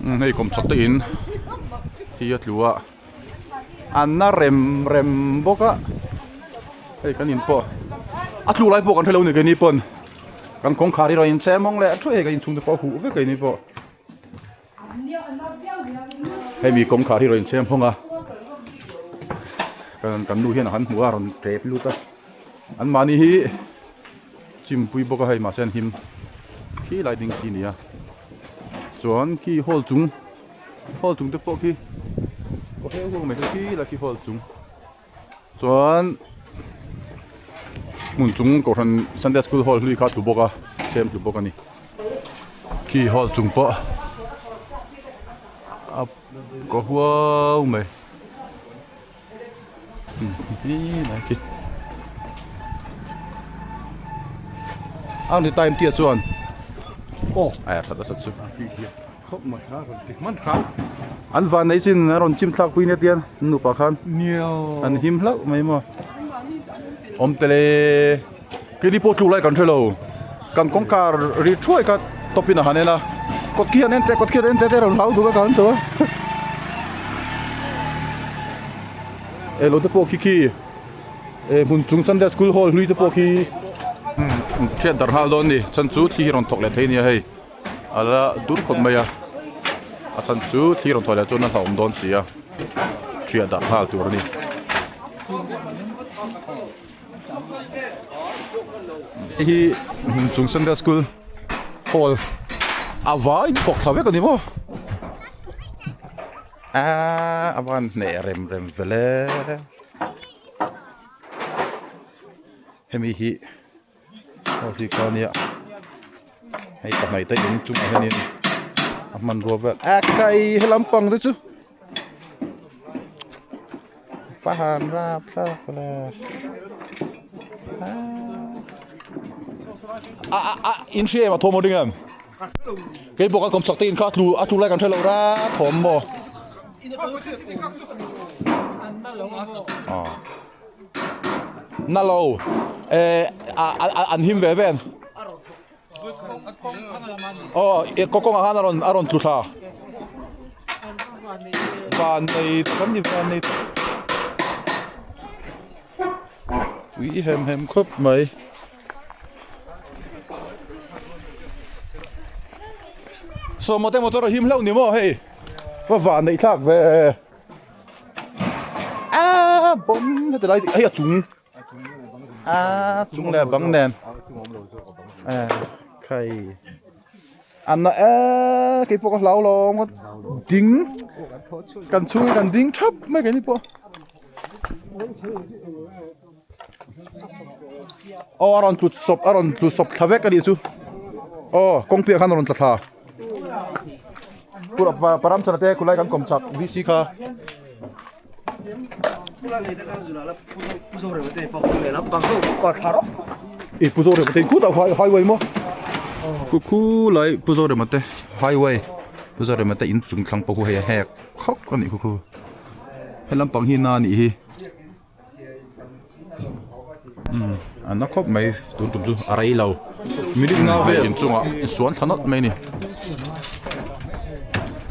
Hei kom chak te in hi atlua anna rem boka hei kan in po atlu lai po kan thelo ni ke ni pon kan kong khari ro in che mong le thu he ka in chung te po hu ve ke ni po hei mi kong khari ro in che mong a kan lu hian han hua ron trep lu ta an mani hi chimpui boka hei ma sen him khi lai ding ki ni a chuan khi hol chung te po khi có thể uống mấy cái khi là khi hol chung chuan mun chung ko han Sunday school hall lui kha tu boka xem tu boka ni khi hol chung po có wow mày này kì đi time tiệt chuan thật là thật sự không mà khá rồi mất khá anh van này xin ron chim thác quy nét tiền nụ bạc khan nhiều anh him lắm mấy mà tele cái đi potu lại còn chơi lâu còn con cá ri chuối cả topi na hane na cốt kia nên te ron lau đủ cả thôi lo te po kiki mun chung Sunday school hall lui te po ki chuyện dar hal don ni chan chu thi ron thok le thei ni hei ala dur khom maya chan chu thi ron thola chon na thom don sia chuyện dar hal tur ni hi mun chung Sunday school hall avai kok thave ka ni mo avan ne rem vele hemi hi đi con nhỉ hay tập này tới những chung hay nên mình vừa vậy cây hay lắm bằng đấy chứ phá hàn ra sao là in xe mà thôm một đinh em cái bộ các công sọc tin khác lu lại còn chơi lâu ra thôm bò nalo an him ve ven ko ko han aron tluta van nei kan ni van nei ui hem khop mai so motor him lâu ni mo hey van nei thak ve bom thế đây ai chung chung là băng đèn khay anh nói cái bộ lão lo dính cần chui cần dính thấp mấy cái này bộ aron tu sop thave cái gì chứ công việc hắn aron thà pura param chana te kulai kan komchak vc kha puzo re mate ku da highway mo ku lai puzo re mate highway puzo re mate in chung thlang pa ku he hek khok kan ni ku helam pang hi na ni hi an khop mai tun chu arai lo milik na ve in chunga suan thanat mai ni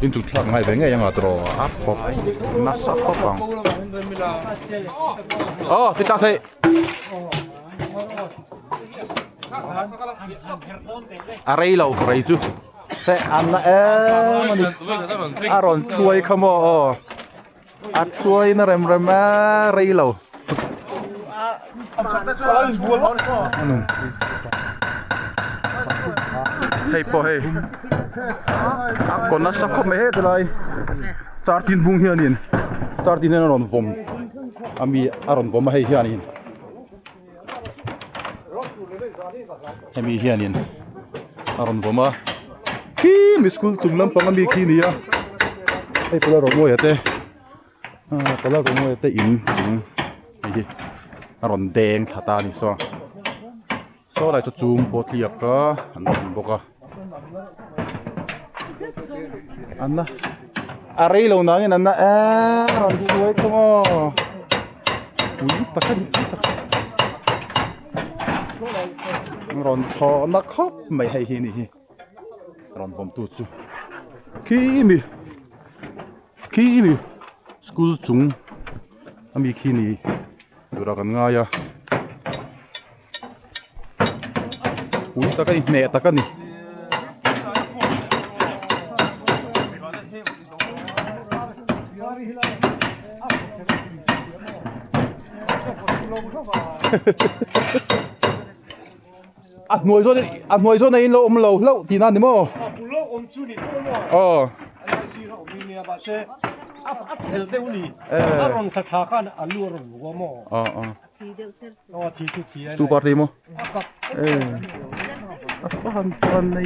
in chung thlang mai ve nge yang atro a khop na sa khop bang ti ta thei arai lo rai chu se an na mani aron chuai khamo chuai na rem rai lo hey po hey kon na sa khop me he dai char tin bung hianin char tin na ron vom ami aron vom hei hianin hemi hianin aron voma ki mi school chunglam pang ami ki nia ei pula ro moi ate pula ro moi ate in chung ei aron deng thata ni so lai chu chung potliak ka an boka anna arei lo na ngin anna ron du wei komo takan ron tho na khop mai hay hi ni ron vom tu chu khi mi school chung ami khi ni dura kan nga ya ui ta kai ne ta kan ni nuôi số này lâu thì nào mo tu party mo pan này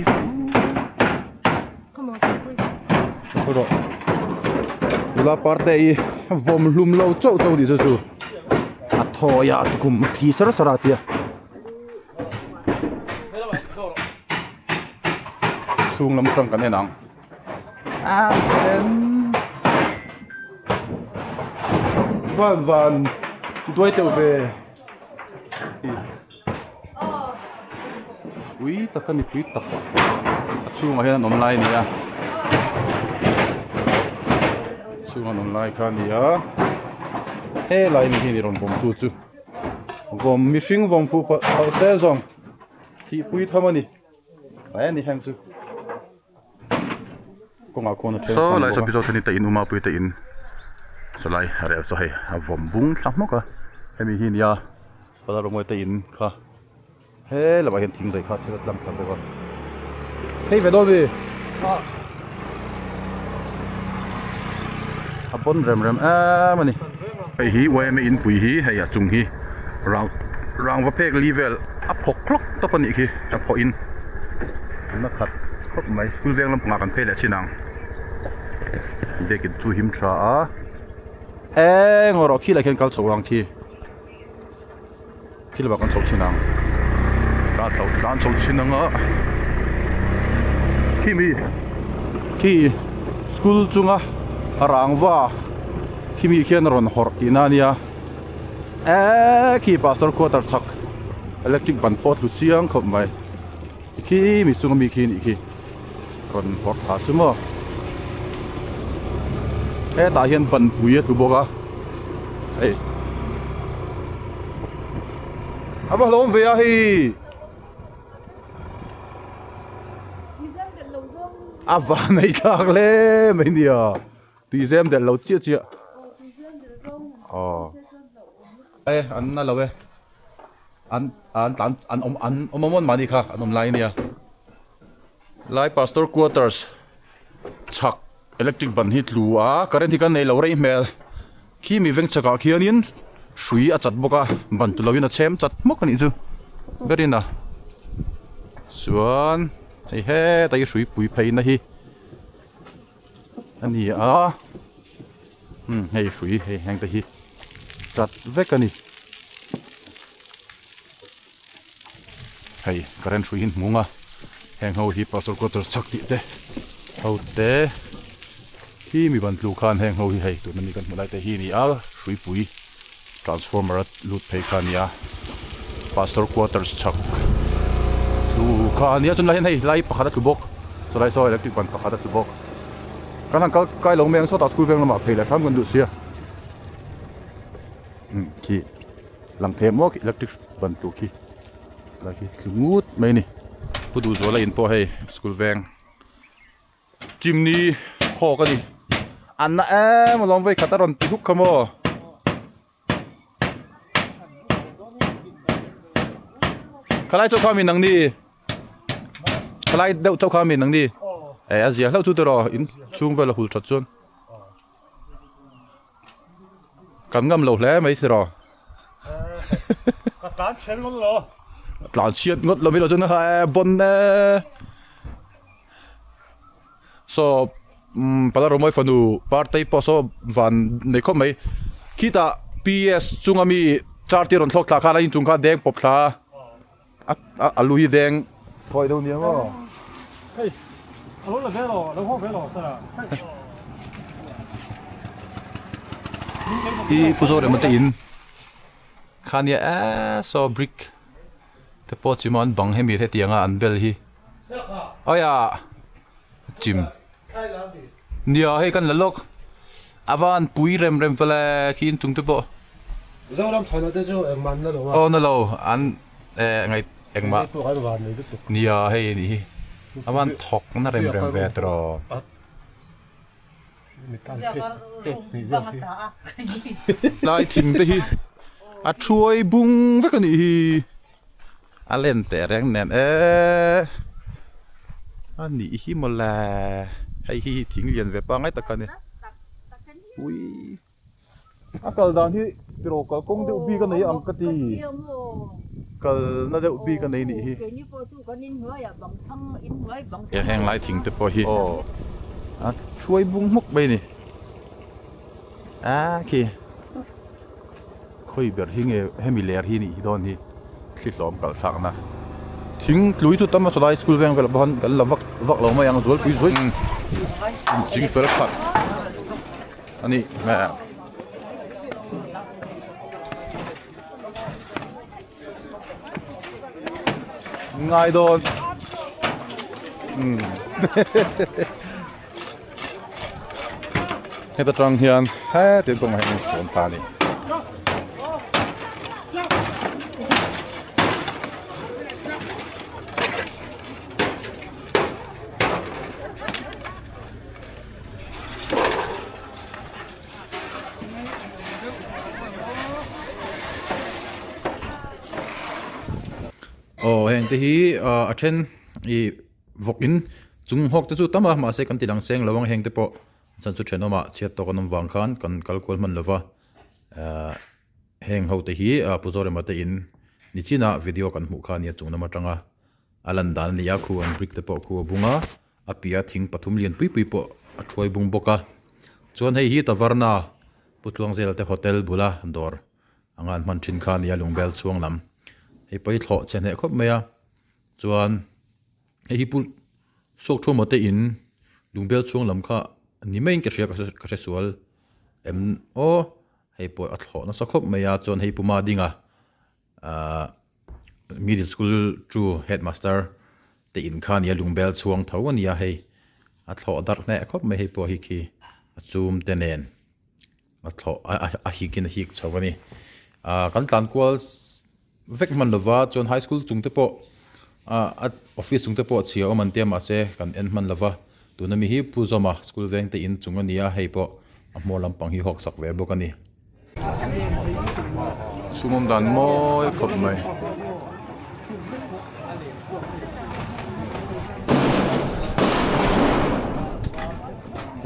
rồi là party vom lum lâu châu đi rồi thôi ya cũng thì sara tia xuống lắm trong cái này nặng vâng đuôi tiểu về quý tất cả những quý tất xuống mà hiện online nè xuống online cái này he lại mình đi rồi vòng tu chứ vòng missing vòng phụ bảo xe rồi thì quý tham đi vậy đi hàng chứ có ngã con so lại sau episode này in uma pui in so lại rồi so hay vòng bung lắm mất à em mình hiện ya bây giờ rồi in kha he là bài hiện tiếng dậy kha thì làm sao được hey về đâu đi bon rem mà nè hey hi way me in pui hi hay chung hi round va pek level up clock to pan hi up in nó khát khóc máy school veng làm ngãกันphê là chi năng để cái chú hiểm trả ngồi đó khi lại khen cao sầu lang khi là bà con sầu chi năng ra sầu chi năng á khi school chung á rang va khi mi khen ron hor inania khi pastor quarter chak electric ban pot lu chiang khop mai khi mi chung mi khi còn hoặc thả chứ mà đã hiện phần bùi tu bốc à bà lom về à hi bà này chắc lẽ mấy đi à tùy xem để lâu chia anh là lâu về anh ông mà đi khá anh lại nè lại pastor quarters chak electric ban hit lu current kan nei lo rei mel khi mi veng chaka khianin sui a chat boka ban tu lawin a chem chat mok ani chu berina suan he tai sui pui phei na hi ani hei sui hei hang ta hi chat vek ani hei current sui hin munga hang ho hi pastor quarters chak ti te ho te hi mi ban lu khan hang ho hi hei tu na mi kan mulai te hi ni sui pui transformer lut phei khan ya pastor quarters chak lu khan ya chun lai hei lai pakhat tu bok so lai so electric ban pakhat tu bok kan ang kai long meng so ta school veng lama phei la tham kan du sia ki lang the mo electric ban tu ki la ki ngut mai ni pu du zo la in po hei school veng chimni kho ka ni an na ma long ve khataron ti duk khamo khalai cho khamin nang ni khalai deu cho khamin nang ni azia hlau chu tero in chung vel hul chat chun kan ngam lo hle mai siro ka tan chen lo tlan chiat ngot lo mi lo chun ha bon so pala romoi fanu partai poso van nei khom mai kita ps chungami charti ron thlok thla khala in chung kha deng pop thla alui deng thoi do ni mo hey alo la ve lo sa i puzo re mate in khania so brick te po chimon bang hemi the tianga an bel hi oya chim nia hei kan lalok avan pui rem pala khin tung te po dâu làm xoài nó tới chỗ em mặn nó đâu mà o na lo an ngai engma tôi cái đồ này cái nia hei ni avan thok na rem ve tro lai thing te hi a chuai bung ve kan hi a len te reng nenอันนี้ฮิมลาให้ฮิทิ้งเรียนเว็บปังไงตะกันเนี่ยอุ้ยอากาศดานที่ตรอกกงเดือบีกันไหนอังกตีกัลน่าเดือบีกันไหนนี่ฮิแห้งไล่ทิ้งแต่พอฮิช่วยบุ้งมุกไปนี่โอเคค่อยเบียดหิ้งให้มีเลร์ฮินี่ดอนฮิคลิปล้อมกัลสักนะทิ้งลุยสุดตั้มมาสไลด์สกูลแวงกันละบ้านกันละวักเราไม่ยังสวยปุยสวยจริงเฟรขัดอันนี้แม่ง่ายโดนให้ตะตรังเฮียนแฮ่เดี๋ยวตรงให้สวนตานี่โอ้เห็นที่ฮีอาเช่นอีวกินจุงหกที่สุดตั้มมาเสกันติดังเสียงระวังเห็นที่ปอสันสุดเชนอมาเชียตกันน้ำวางขันกันกัลกอลมันเลวะเห็นเขาที่ฮีผู้จอร์มาที่อินนิชินะวิดีโอกันหมู่ขันเนี่ยจุงน้ำมาจังอาลันดานนี่ยาคูอันบริกที่ปอคูบุงอาพิยาทิ้งปฐุมเลียนปุยปอช่วยบุงบกะจวนให้ฮีตะวารนาปุตลงเซลเตโฮเทลบุลาดอร์งานมันชินขันยาลุงเบลช่วงลำไอ้ไปถอดเช่นเหครบไหมจวนไอ้ฮิปุโซกทั่วหมดแต่อินลุงเบลช่วงลำค่ะนี่ไม่ยิ่งกระเชียกระเชียสวลโอไอ้ปอยอัดถอดนั่นสักครบไหมจวนไอ้ปุมาดิ่งmiddle school จูเฮดมาสเตอร์แต่อินค่ะนี่ลุงเบลช่วงเท่าวันนี้ให้อัดถอดดักแน่ครบไหมไอ้ปอยฮิคีซูมเตนเนนอัดถอดฮิกินฮิกชาวนี้กันการกวลเวกมันเลวะจนไฮสคูลจุงเตปอออฟฟิศจุงเตปอเชียวมันเตรียมมาเสกันเอ็นมันเลวะตัวนั้นมีฮิปูจอมาสคูลเวงเตอินจุงอันนี้ให้ปอมอลำปังฮิฮอกสักเวบกันนี่สุมดันมอยขบไหม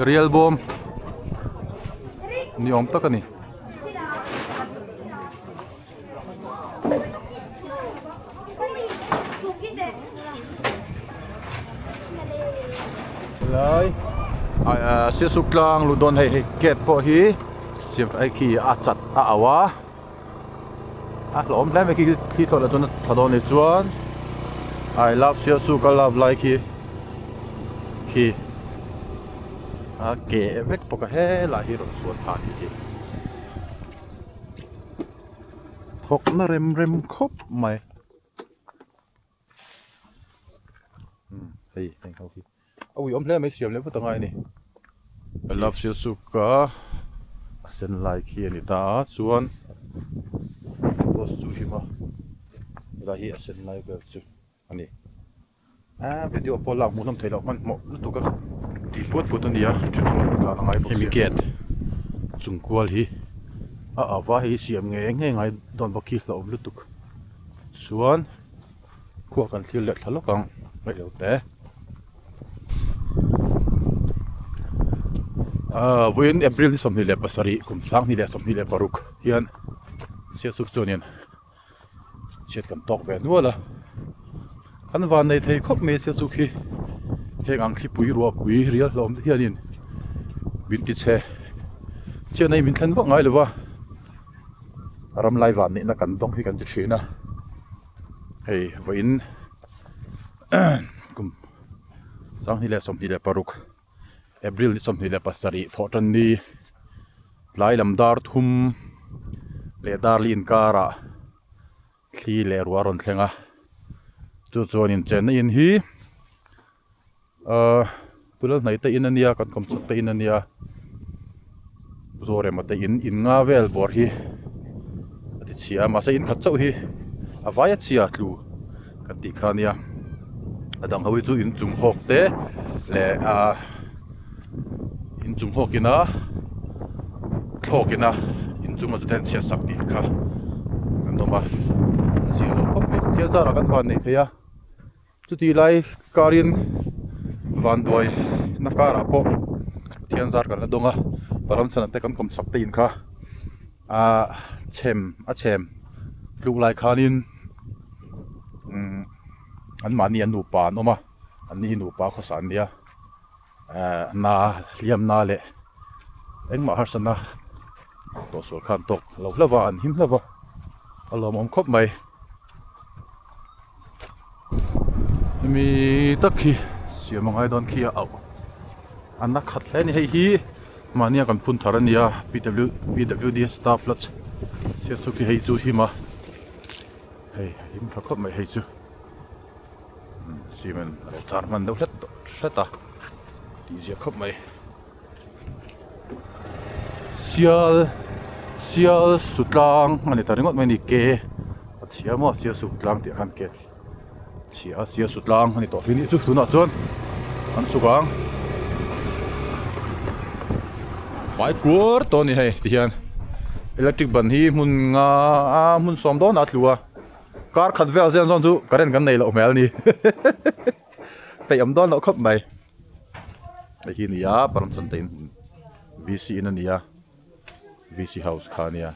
เรียลบอมนี่อมตะกันนี่เลยเสียสุกลางลุดอนให้เก็บพอฮีเสียไอ้ขี้อาจัดอาวะหลอมแล้วไม่ขี้ถอดแล้วจนถอดในจวน I love เสียสุก love like ขี้เก็บเวกปกติหลายที่รถสวนผ่านที่ทกน่าเร็มครบไหมเฮ้ยเขาขี้เอาอยู่อมเล่ไม่เสียมเลยพูดต่างไงนี่เป็นรับเสียสุกะเส้นลายเขียนนี่ตาส่วนบอสจูหิมะเวลาที่เส้นลายแบบจูอันนี้วิดีโอพอหลังมุน้ำเทลมันเหมาะรู้ตัวก็ดีพูดตัวนี้จุดมันกลางไงพวกเกตจุงกวลฮีว่าให้เสียมไงโดนบักขี้เรารู้ตัวส่วนขั้วกันที่เล็กทะเลาะกันไม่เร็วแต่Vawiin April ni som nile pasari kum sang nile som nile paruk hian sia suk chonian chet kan tok ve nuala an van nei thei khop me sia suk hi heng ang thlipui ruwa pui rial hlom hianin bin ki che nei min thlan wa ngai lewa ram lai van ni na kan dong hi kan chi thina hei Vawiin kum sang nile som nile paruk April ni som nile pasari thotan ni lai lamdar thum le dar lin kara thli le ruaron thlenga chu chuan in chen in hi pulal nei te in ania kan kom chut te in ania zore ma te in nga vel bor hi ati chia ma sa in khat chau hi avaya chia tlu kan ti khania adang hawi chu in chung hok te le in chung hokina thokina in chung ma chu ten chia sak ti kha kan doma chia lo khop me thia zara kan van nei theya chu ti lai karin van doi na kara po thian zar kan la donga param chana te kan kom chak te in kha chem lu lai khanin an mani an nu pa noma an ni nu pa khosan dia na liam na le engma harsana to sol khan tok lo hlawa an him hlawa alom om khop mai mi takhi siamangai don khia au anna khat le ni hei hi mania kan phun tharania pwd staff lot Sialsukah hei chu hi ma hei him khop mai hei chu simen ro charman do hlet seta ti je khop mai Sialsukah ani taringot mai ni ke chiamo Sialsukah ti khan ke Sialsukah ani to rini chu tuna chon an chukang fai kur to ni hei ti hian electric ban hi mun nga mun som do na tluwa car khat vel zen zon chu current kan nei lo mel ni pe am don lo khop mai hi ni ya param chan tein VC in ania VC house khania